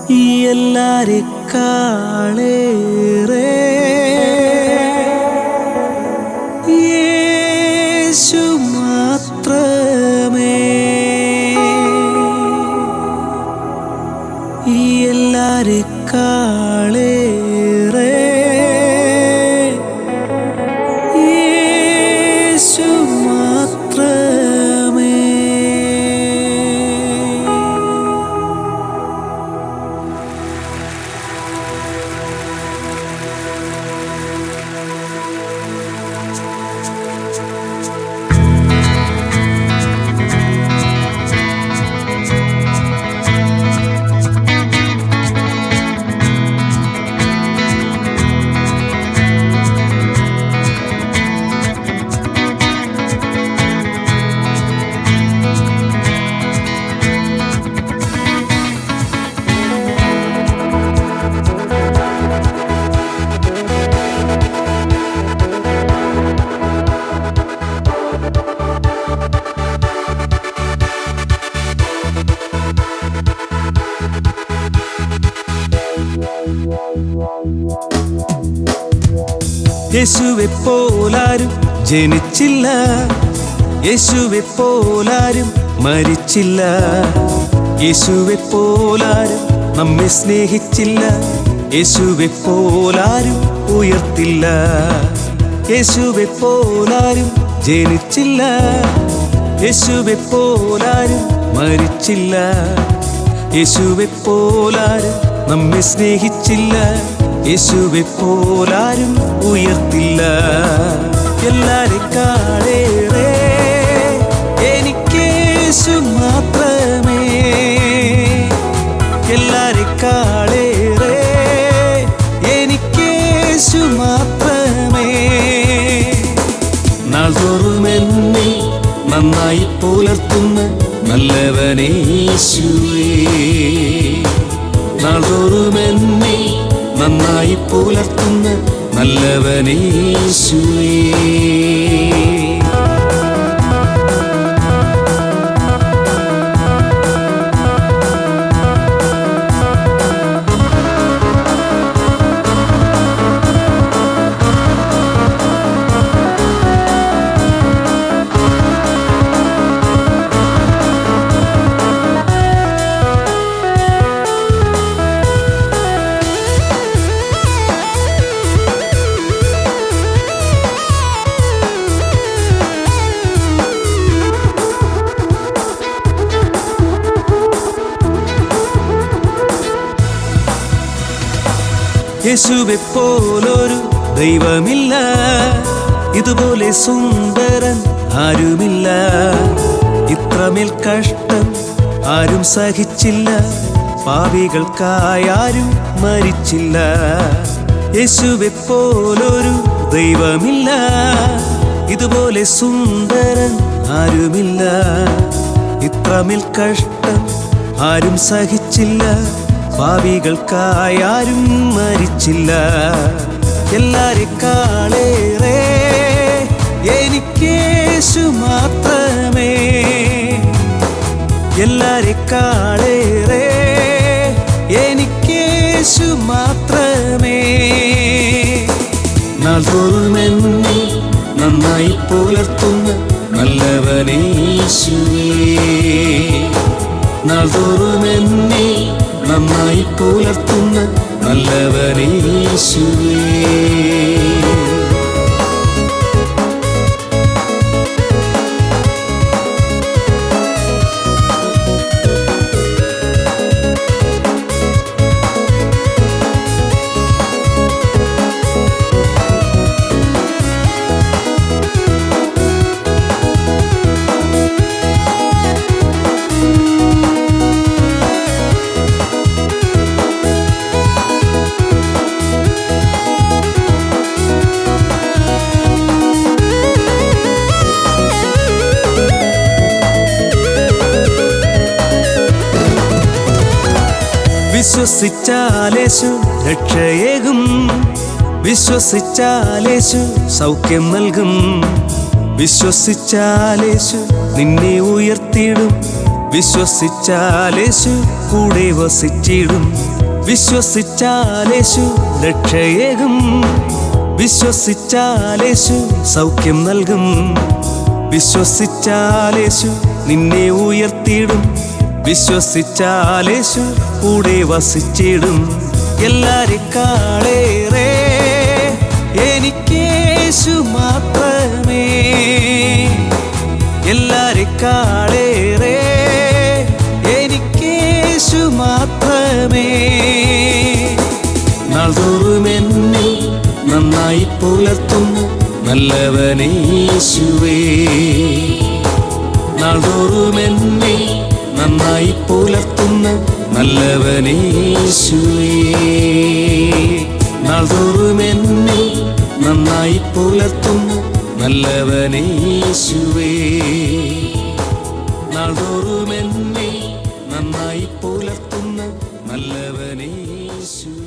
എല്ലാരെക്കാളേറെ യേശു മാത്രമേ. എല്ലാരെക്കാളേറെ യേശു മാത്രമേ. യേശുവെപ്പോലാരും ജനിച്ചില്ല, യേശുവെപ്പോലാരും മരിച്ചില്ല, യേശുവെപ്പോലാരും നമ്മെ സ്നേഹിച്ചില്ല, യേശുവെപ്പോലാരും ഉയർത്തില്ല. യേശുവെപ്പോലാരും ജനിച്ചില്ല, യേശുവെപ്പോലാരും മരിച്ചില്ല, യേശുവെപ്പോലാരും നമ്മെ സ്നേഹിച്ചില്ല, യേശുവെപ്പോലാരും ഉയർത്തില്ല. എല്ലാരെക്കാളേറെ എനിക്ക് യേശു മാത്രമേ. എല്ലാരെക്കാളേറെ എനിക്ക് യേശു മാത്രമേ. നാൾതോറും എന്നെ നന്നായി പുലർത്തുന്ന നല്ലവനേശുവേ. നാൾതോറും എന്നെ നന്നായി പുലർത്തുന്ന നല്ലവനേശുവേ. യേശുവെപ്പോലൊരു ദൈവമില്ല, ഇതുപോലെ സുന്ദരൻ ആരുമില്ല. ഇത്രമേൽ കഷ്ടം ആരും സഹിച്ചില്ല, പാപികൾക്കായാരും മരിച്ചില്ല. യേശുവെപ്പോലൊരു ദൈവമില്ല, ഇതുപോലെ സുന്ദരൻ ആരുമില്ല. ഇത്രമേൽ കഷ്ടം ആരും സഹിച്ചില്ല, പാപികൾക്കായാരും മരിച്ചില്ല. എല്ലാരെക്കാളേറെ എനിക്ക് യേശു മാത്രമേ. എല്ലാരെക്കാളേറെ എനിക്ക് യേശു മാത്രമേ. നാൾതോറും എന്നെ നന്നായി പുലർത്തുന്ന നല്ലവനേശുവേ. നാൾതോറും എന്നെ നന്നായി പുലർത്തുന്ന നല്ലവനേശുവേ. വിശ്വസിച്ചാലേശു രക്ഷയേകും, വിശ്വസിച്ചാലേശു സൗഖ്യം നൽകും, വിശ്വസിച്ചാലേശു നിന്നെ ഉയർത്തിയിടും, വിശ്വസിച്ചാലേശു കൂടെ വസിച്ചിടും. വിശ്വസിച്ചാലേശു രക്ഷയേകും. വിശ്വസിച്ചാലേശു സൗഖ്യം നൽകും. വിശ്വസിച്ചാലേശു നിന്നെ ഉയർത്തിയിടും. വിശ്വസിച്ചാലേശു കൂടെ വസിച്ചിടും. എല്ലാരെക്കാളേറെ എനിക്കേശു മാത്രമേ. എല്ലാരെക്കാളേറെ എനിക്കേശു മാത്രമേ. നാൾതോറും എന്നെ നന്നായി പുലർത്തുന്ന നല്ലവനേശുവേ. നാൾതോറും എന്നെ നന്നായി പുലർത്തുന്ന നല്ലവനേശുവേ. നാൾതോറും എന്നെ നന്നായി പുലർത്തുന്ന നല്ലവനേശുവേ. നാൾതോറും എന്നെ നന്നായി പുലർത്തുന്ന നല്ലവനേശുവേ.